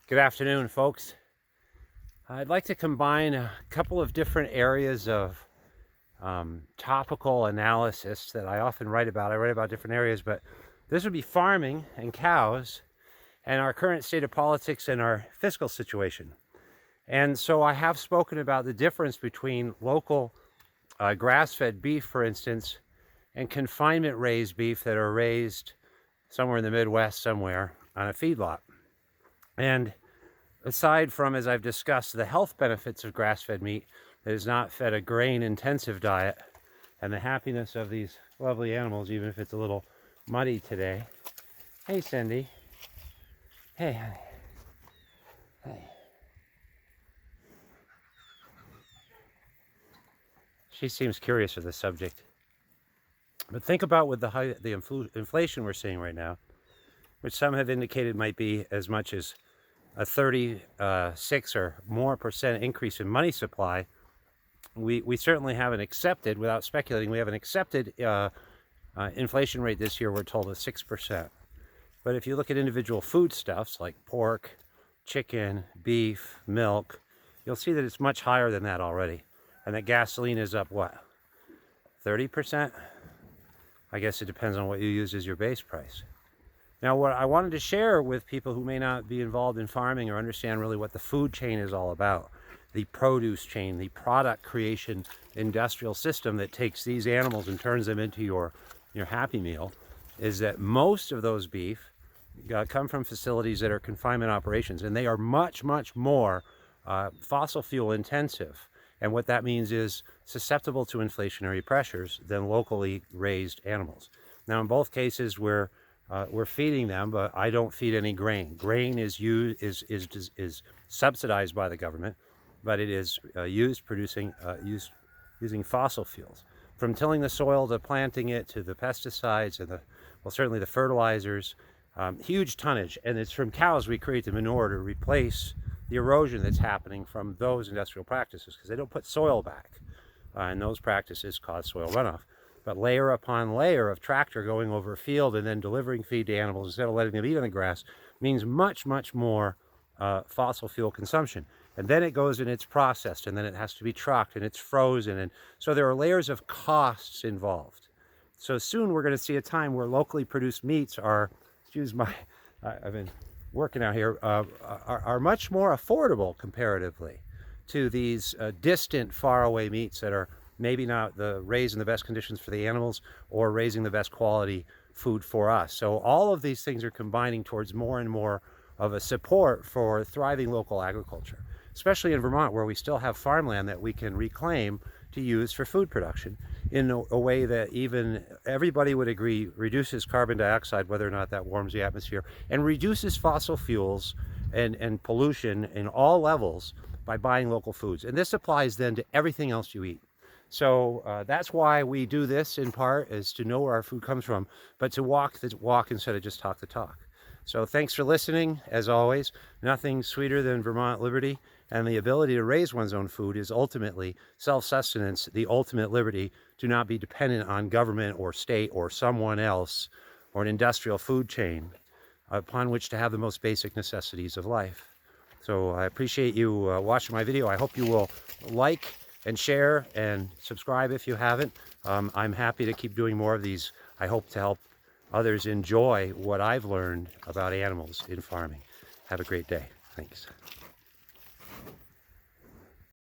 Good afternoon, folks. I'd like to combine a couple of different areas of topical analysis that I often write about. I write about different areas, but this would be farming and cows and our current state of politics and our fiscal situation. And so I have spoken about the difference between local grass-fed beef, for instance, and confinement-raised beef that are raised somewhere in the Midwest somewhere on a feedlot. And aside from, as I've discussed, the health benefits of grass-fed meat that is not fed a grain-intensive diet, and the happiness of these lovely animals, even if it's a little muddy today. Hey, Cindy. Hey, honey. Hey. She seems curious of the subject. But think about with the inflation we're seeing right now, which some have indicated might be as much as a 36 or more % increase in money supply. We certainly haven't accepted, without speculating, we haven't accepted inflation rate this year, we're told, of 6%. But if you look at individual foodstuffs like pork, chicken, beef, milk, you'll see that it's much higher than that already. And that gasoline is up, what, 30%? I guess it depends on what you use as your base price. Now, what I wanted to share with people who may not be involved in farming or understand really what the food chain is all about, the produce chain, the product creation industrial system that takes these animals and turns them into your Happy Meal, is that most of those beef come from facilities that are confinement operations, and they are much, much more fossil fuel intensive. And what that means is susceptible to inflationary pressures than locally raised animals. Now, in both cases, we're feeding them, but I don't feed any grain. Grain is subsidized by the government, but it is used using fossil fuels. From tilling the soil to planting it to the pesticides and certainly the fertilizers, huge tonnage. And it's from cows we create the manure to replace the erosion that's happening from those industrial practices, because they don't put soil back, and those practices cause soil runoff. But layer upon layer of tractor going over a field and then delivering feed to animals instead of letting them eat on the grass means much, much more fossil fuel consumption. And then it goes and it's processed, and then it has to be trucked, and it's frozen. And so there are layers of costs involved. So soon we're going to see a time where locally produced meats are, I've been working out here, are much more affordable comparatively to these distant, faraway meats that are maybe not raised in the best conditions for the animals or raising the best quality food for us. So all of these things are combining towards more and more of a support for thriving local agriculture, especially in Vermont, where we still have farmland that we can reclaim to use for food production in a way that even everybody would agree reduces carbon dioxide, whether or not that warms the atmosphere, and reduces fossil fuels and pollution in all levels by buying local foods. And this applies then to everything else you eat. So that's why we do this, in part, is to know where our food comes from, but to walk the walk instead of just talk the talk. So thanks for listening. As always, nothing sweeter than Vermont liberty, and the ability to raise one's own food is ultimately self-sustenance, the ultimate liberty to not be dependent on government or state or someone else or an industrial food chain upon which to have the most basic necessities of life. So I appreciate you watching my video. I hope you will like and share and subscribe if you haven't. I'm happy to keep doing more of these. I hope to help others enjoy what I've learned about animals in farming. Have a great day. Thanks.